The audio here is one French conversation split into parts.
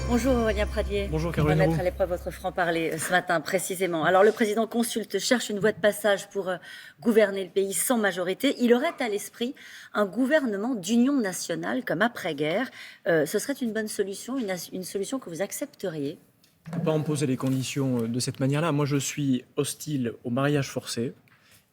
Bonjour Aurélien Pradier. Bonjour On va Caroline mettre Roux. à l'épreuve votre franc-parler ce matin précisément. Alors le président consulte, cherche une voie de passage pour gouverner le pays sans majorité. Il aurait à l'esprit un gouvernement d'union nationale comme après-guerre. Ce serait une bonne solution, une solution que vous accepteriez? On ne peut pas en poser les conditions de cette manière-là. Moi, je suis hostile au mariage forcé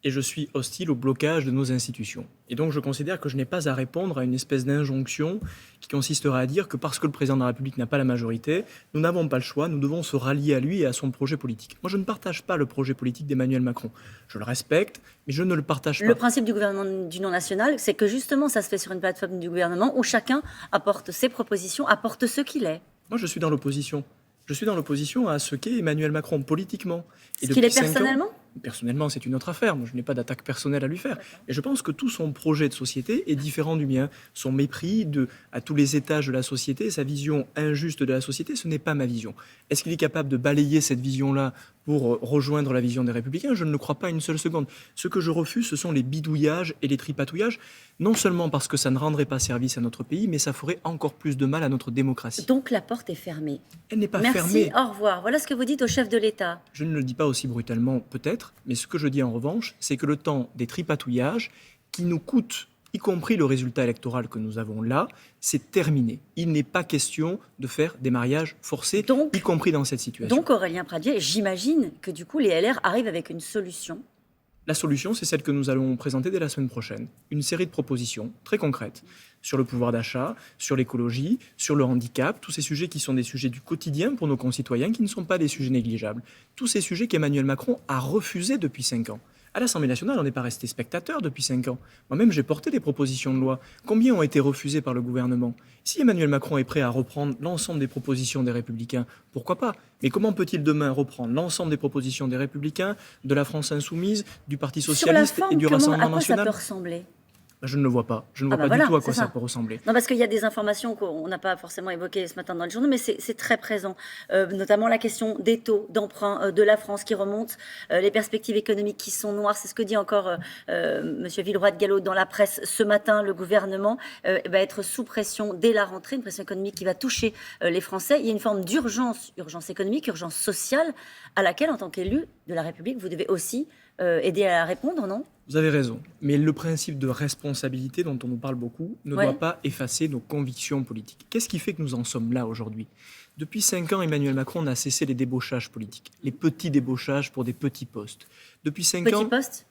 et je suis hostile au blocage de nos institutions. Et donc, je considère que je n'ai pas à répondre à une espèce d'injonction qui consisterait à dire que parce que le président de la République n'a pas la majorité, nous n'avons pas le choix, nous devons se rallier à lui et à son projet politique. Moi, je ne partage pas le projet politique d'Emmanuel Macron. Je le respecte, mais je ne le partage pas. Le principe du gouvernement d'union nationale, c'est que justement ça se fait sur une plateforme du gouvernement où chacun apporte ses propositions, apporte ce qu'il est. Moi, je suis dans l'opposition. Je suis dans l'opposition à ce qu'est Emmanuel Macron politiquement. Ce qu'il est personnellement? Personnellement, c'est une autre affaire. Moi, je n'ai pas d'attaque personnelle à lui faire. Et je pense que tout son projet de société est différent du mien. Son mépris à tous les étages de la société, sa vision injuste de la société, ce n'est pas ma vision. Est-ce qu'il est capable de balayer cette vision-là pour rejoindre la vision des Républicains? Je ne le crois pas une seule seconde. Ce que je refuse, ce sont les bidouillages et les tripatouillages, non seulement parce que ça ne rendrait pas service à notre pays, mais ça ferait encore plus de mal à notre démocratie. Donc la porte est fermée. Elle n'est pas Merci, fermée. au revoir. Voilà ce que vous dites au chef de l'État. Je ne le dis pas aussi brutalement, peut-être, mais ce que je dis en revanche, c'est que le temps des tripatouillages, qui nous coûtent, y compris le résultat électoral que nous avons là, c'est terminé. Il n'est pas question de faire des mariages forcés, y compris dans cette situation. Donc Aurélien Pradier, j'imagine que du coup les LR arrivent avec une solution. La solution, c'est celle que nous allons présenter dès la semaine prochaine. Une série de propositions très concrètes sur le pouvoir d'achat, sur l'écologie, sur le handicap, tous ces sujets qui sont des sujets du quotidien pour nos concitoyens, qui ne sont pas des sujets négligeables. Tous ces sujets qu'Emmanuel Macron a refusés depuis 5 ans. À l'Assemblée nationale, on n'est pas resté spectateur depuis 5 ans. Moi-même, j'ai porté des propositions de loi. Combien ont été refusées par le gouvernement? Si Emmanuel Macron est prêt à reprendre l'ensemble des propositions des Républicains, pourquoi pas? Mais comment peut-il demain reprendre l'ensemble des propositions des Républicains, de la France Insoumise, du Parti Socialiste et du Rassemblement National? À quoi ça peut ressembler? Je ne le vois pas. Je ne vois pas du tout à quoi ça peut ressembler. Non, parce qu'il y a des informations qu'on n'a pas forcément évoquées ce matin dans les journaux, mais c'est très présent. Notamment la question des taux d'emprunt de la France qui remontent, les perspectives économiques qui sont noires. C'est ce que dit encore M. Villeroy de Galhau dans la presse ce matin. Le gouvernement va être sous pression dès la rentrée, une pression économique qui va toucher les Français. Il y a une forme d'urgence, urgence économique, urgence sociale, à laquelle, en tant qu'élu de la République, vous devez aussi aider à répondre, non? Vous avez raison, mais le principe de responsabilité dont on nous parle beaucoup ne doit pas effacer nos convictions politiques. Qu'est-ce qui fait que nous en sommes là aujourd'hui? Depuis 5 ans, Emmanuel Macron n'a cessé les débauchages politiques, les petits débauchages pour des petits postes. Depuis 5 ans,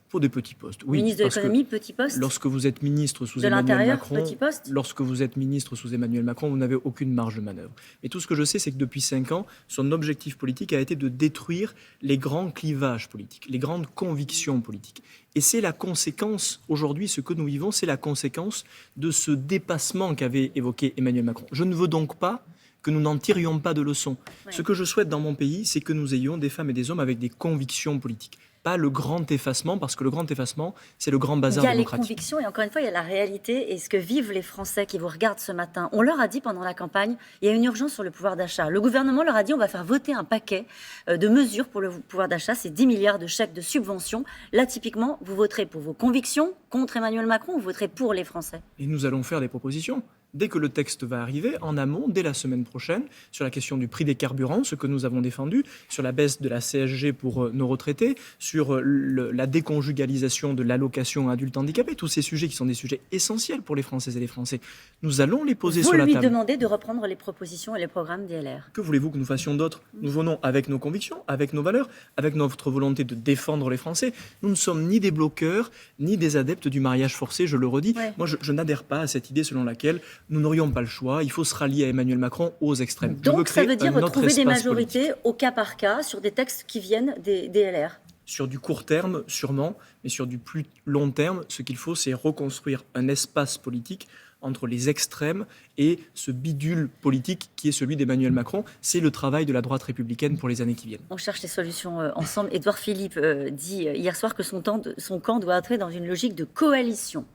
pour des petits postes. Oui, ministre de l'économie, petit poste. Lorsque vous êtes ministre sous de Emmanuel Macron, petit poste. Lorsque vous êtes ministre sous Emmanuel Macron, vous n'avez aucune marge de manœuvre. Et tout ce que je sais, c'est que depuis 5 ans, son objectif politique a été de détruire les grands clivages politiques, les grandes convictions politiques. Et c'est la conséquence, aujourd'hui, ce que nous vivons, c'est la conséquence de ce dépassement qu'avait évoqué Emmanuel Macron. Je ne veux donc pas que nous n'en tirions pas de leçons. Ce que je souhaite dans mon pays, c'est que nous ayons des femmes et des hommes avec des convictions politiques. Pas le grand effacement, parce que le grand effacement, c'est le grand bazar démocratique. Il y a les convictions et encore une fois, il y a la réalité et ce que vivent les Français qui vous regardent ce matin. On leur a dit pendant la campagne, il y a une urgence sur le pouvoir d'achat. Le gouvernement leur a dit, on va faire voter un paquet de mesures pour le pouvoir d'achat. C'est 10 milliards de chèques de subventions. Là, typiquement, vous voterez pour vos convictions contre Emmanuel Macron ou vous voterez pour les Français? Et nous allons faire des propositions. Dès que le texte va arriver, en amont, dès la semaine prochaine, sur la question du prix des carburants, ce que nous avons défendu, sur la baisse de la CSG pour nos retraités, sur la déconjugalisation de l'allocation adulte handicapé, tous ces sujets qui sont des sujets essentiels pour les Françaises et les Français, nous allons les poser sur la table. Vous lui demandez de reprendre les propositions et les programmes des LR. Que voulez-vous que nous fassions d'autre? Nous venons avec nos convictions, avec nos valeurs, avec notre volonté de défendre les Français. Nous ne sommes ni des bloqueurs, ni des adeptes du mariage forcé, je le redis. Moi, je n'adhère pas à cette idée selon laquelle nous n'aurions pas le choix, il faut se rallier à Emmanuel Macron aux extrêmes. Donc ça veut dire retrouver des majorités au cas par cas sur des textes qui viennent des LR? Sur du court terme, sûrement, mais sur du plus long terme, ce qu'il faut, c'est reconstruire un espace politique entre les extrêmes et ce bidule politique qui est celui d'Emmanuel Macron. C'est le travail de la droite républicaine pour les années qui viennent. On cherche des solutions ensemble. Édouard Philippe dit hier soir que son camp doit entrer dans une logique de coalition.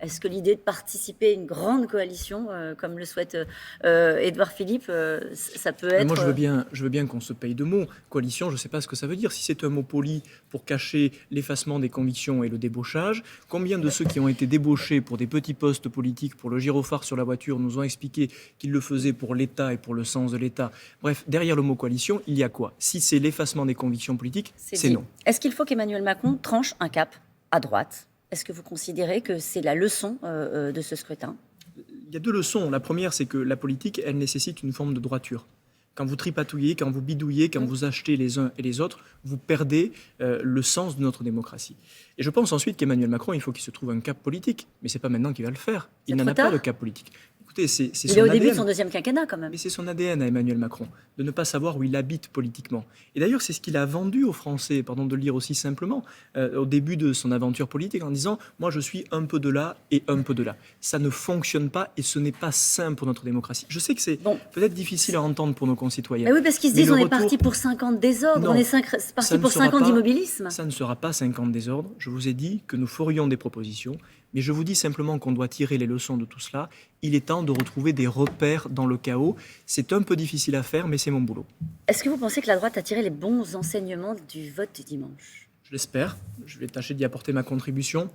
Est-ce que l'idée de participer à une grande coalition, comme le souhaite Édouard Philippe, ça peut être... Moi, je veux bien qu'on se paye de mots. Coalition, je ne sais pas ce que ça veut dire. Si c'est un mot poli pour cacher l'effacement des convictions et le débauchage, combien de ceux qui ont été débauchés pour des petits postes politiques, pour le gyrophare sur la voiture, nous ont expliqué qu'ils le faisaient pour l'État et pour le sens de l'État. Bref, derrière le mot coalition, il y a quoi? Si c'est l'effacement des convictions politiques, c'est non. Est-ce qu'il faut qu'Emmanuel Macron tranche un cap à droite? Est-ce que vous considérez que c'est la leçon de ce scrutin? Il y a deux leçons. La première, c'est que la politique, elle nécessite une forme de droiture. Quand vous tripatouillez, quand vous bidouillez, quand vous achetez les uns et les autres, vous perdez le sens de notre démocratie. Et je pense ensuite qu'Emmanuel Macron, il faut qu'il se trouve un cap politique. Mais ce n'est pas maintenant qu'il va le faire. Il n'en a pas de cap politique. Écoutez, c'est son ADN. Il est au début de son deuxième quinquennat quand même. Mais c'est son ADN à Emmanuel Macron, de ne pas savoir où il habite politiquement. Et d'ailleurs, c'est ce qu'il a vendu aux Français, pardon de le dire aussi simplement, au début de son aventure politique, en disant « moi je suis un peu de là et un peu de là ». Ça ne fonctionne pas et ce n'est pas sain pour notre démocratie. Je sais que c'est peut-être difficile à entendre pour nos concitoyens. Mais oui, parce qu'ils se disent on est parti pour 5 ans de désordre, on est parti pour 5 ans d'immobilisme. Ça ne sera pas 5 ans de désordre. Je vous ai dit que nous ferions des propositions. Mais je vous dis simplement qu'on doit tirer les leçons de tout cela. Il est temps de retrouver des repères dans le chaos. C'est un peu difficile à faire, mais c'est mon boulot. Est-ce que vous pensez que la droite a tiré les bons enseignements du vote du dimanche? Je l'espère. Je vais tâcher d'y apporter ma contribution.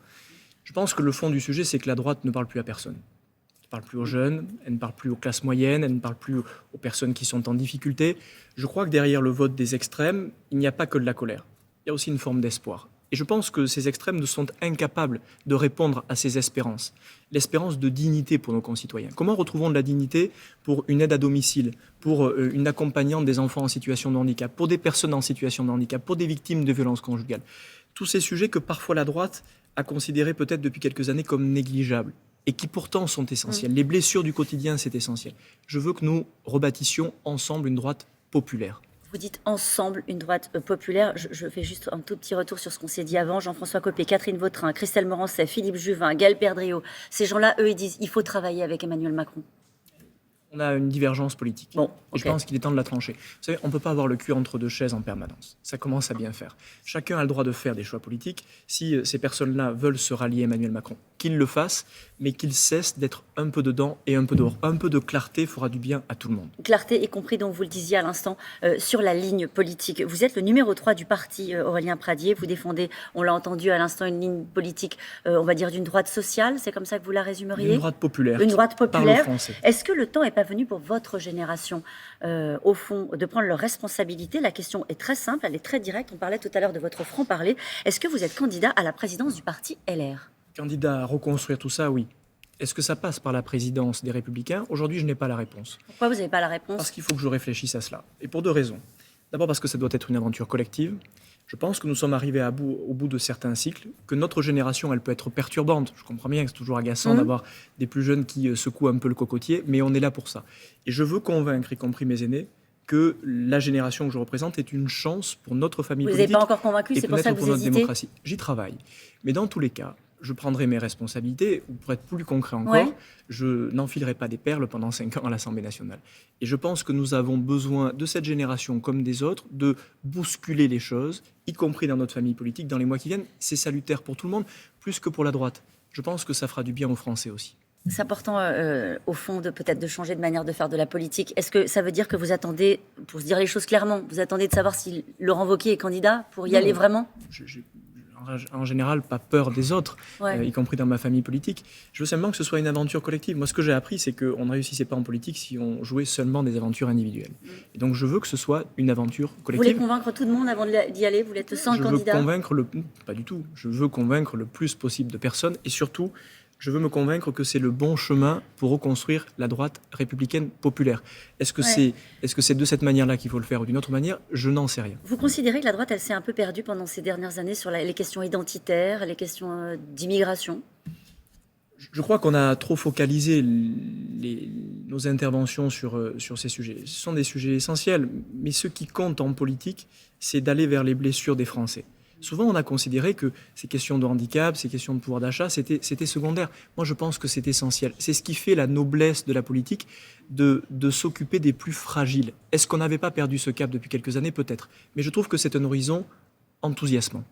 Je pense que le fond du sujet, c'est que la droite ne parle plus à personne. Elle ne parle plus aux jeunes, elle ne parle plus aux classes moyennes, elle ne parle plus aux personnes qui sont en difficulté. Je crois que derrière le vote des extrêmes, il n'y a pas que de la colère. Il y a aussi une forme d'espoir. Et je pense que ces extrêmes sont incapables de répondre à ces espérances. L'espérance de dignité pour nos concitoyens. Comment retrouvons de la dignité pour une aide à domicile, pour une accompagnante des enfants en situation de handicap, pour des personnes en situation de handicap, pour des victimes de violences conjugales? Tous ces sujets que parfois la droite a considérés peut-être depuis quelques années comme négligeables et qui pourtant sont essentiels. Les blessures du quotidien, c'est essentiel. Je veux que nous rebâtissions ensemble une droite populaire. Vous dites ensemble une droite populaire. Je fais juste un tout petit retour sur ce qu'on s'est dit avant. Jean-François Copé, Catherine Vautrin, Christelle Morancet, Philippe Juvin, Gaël Perdriau. Ces gens-là, eux, ils disent il faut travailler avec Emmanuel Macron. On a une divergence politique. Et je pense qu'il est temps de la trancher. Vous savez, on ne peut pas avoir le cul entre deux chaises en permanence. Ça commence à bien faire. Chacun a le droit de faire des choix politiques. Si ces personnes-là veulent se rallier à Emmanuel Macron, qu'ils le fassent, mais qu'ils cessent d'être un peu dedans et un peu dehors. Un peu de clarté fera du bien à tout le monde. Clarté, y compris, donc vous le disiez à l'instant, sur la ligne politique. Vous êtes le numéro 3 du parti Aurélien Pradié. Vous défendez, on l'a entendu à l'instant, une ligne politique, on va dire, d'une droite sociale. C'est comme ça que vous la résumeriez? Une droite populaire. Une droite populaire. Français. Est-ce que le temps est pas venu pour votre génération, au fond, de prendre leurs responsabilités? La question est très simple, elle est très directe. On parlait tout à l'heure de votre franc-parler. Est-ce que vous êtes candidat à la présidence du parti LR? Candidat à reconstruire tout ça, oui. Est-ce que ça passe par la présidence des Républicains? Aujourd'hui, je n'ai pas la réponse. Pourquoi vous n'avez pas la réponse? Parce qu'il faut que je réfléchisse à cela. Et pour deux raisons. D'abord parce que ça doit être une aventure collective. Je pense que nous sommes arrivés au bout de certains cycles, que notre génération, elle peut être perturbante. Je comprends bien que c'est toujours agaçant d'avoir des plus jeunes qui secouent un peu le cocotier, mais on est là pour ça. Et je veux convaincre, y compris mes aînés, que la génération que je représente est une chance pour notre famille politique. Vous n'êtes pas encore convaincu, c'est pour ça que vous hésitez? Démocratie. J'y travaille. Mais dans tous les cas, je prendrai mes responsabilités, ou pour être plus concret encore, je n'enfilerai pas des perles pendant 5 ans à l'Assemblée nationale. Et je pense que nous avons besoin, de cette génération comme des autres, de bousculer les choses, y compris dans notre famille politique, dans les mois qui viennent. C'est salutaire pour tout le monde, plus que pour la droite. Je pense que ça fera du bien aux Français aussi. C'est important, au fond, peut-être de changer de manière de faire de la politique. Est-ce que ça veut dire que vous attendez, pour se dire les choses clairement, vous attendez de savoir si Laurent Wauquiez est candidat pour y aller vraiment? En général, pas peur des autres, y compris dans ma famille politique. Je veux simplement que ce soit une aventure collective. Moi, ce que j'ai appris, c'est qu'on ne réussissait pas en politique si on jouait seulement des aventures individuelles. Et donc, je veux que ce soit une aventure collective. Vous voulez convaincre tout le monde avant d'y aller? Vous voulez être sans candidat? Pas du tout. Je veux convaincre le plus possible de personnes et surtout, je veux me convaincre que c'est le bon chemin pour reconstruire la droite républicaine populaire. Est-ce que c'est de cette manière-là qu'il faut le faire ou d'une autre manière? Je n'en sais rien. Vous considérez que la droite, elle s'est un peu perdue pendant ces dernières années sur les questions identitaires, les questions d'immigration? Je crois qu'on a trop focalisé nos interventions sur ces sujets. Ce sont des sujets essentiels, mais ce qui compte en politique, c'est d'aller vers les blessures des Français. Souvent, on a considéré que ces questions de handicap, ces questions de pouvoir d'achat, c'était secondaire. Moi, je pense que c'est essentiel. C'est ce qui fait la noblesse de la politique, de s'occuper des plus fragiles. Est-ce qu'on n'avait pas perdu ce cap depuis quelques années? Peut-être. Mais je trouve que c'est un horizon enthousiasmant.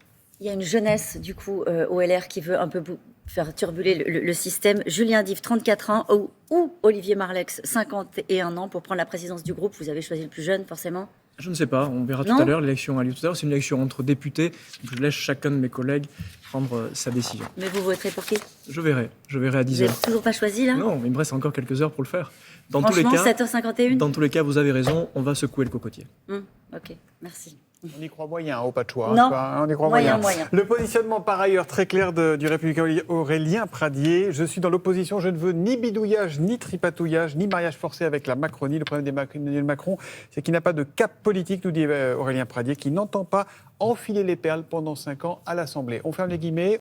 Il y a une jeunesse, du coup, au LR qui veut un peu faire turbuler le système. Julien Dive, 34 ans, ou Olivier Marleix, 51 ans, pour prendre la présidence du groupe. Vous avez choisi le plus jeune, forcément. Je ne sais pas, on verra tout Non. à l'heure. L'élection a lieu tout à l'heure. C'est une élection entre députés. Donc je laisse chacun de mes collègues prendre sa décision. Mais vous voterez pour qui? Je verrai à 10 Vous h. n'avez toujours pas choisi, là? Non, il me reste encore quelques heures pour le faire. Dans Franchement, tous les cas, 7h51? dans tous les cas, vous avez raison, on va secouer le cocotier. Ok, merci. On y croit moyen, au Pachois. Non, on y croit moyen. Le positionnement, par ailleurs, très clair du républicain Aurélien Pradier. Je suis dans l'opposition, je ne veux ni bidouillage, ni tripatouillage, ni mariage forcé avec la Macronie. Le problème d'Emmanuel Macron, c'est qu'il n'a pas de cap politique, nous dit Aurélien Pradier, qui n'entend pas enfiler les perles pendant 5 ans à l'Assemblée. On ferme les guillemets.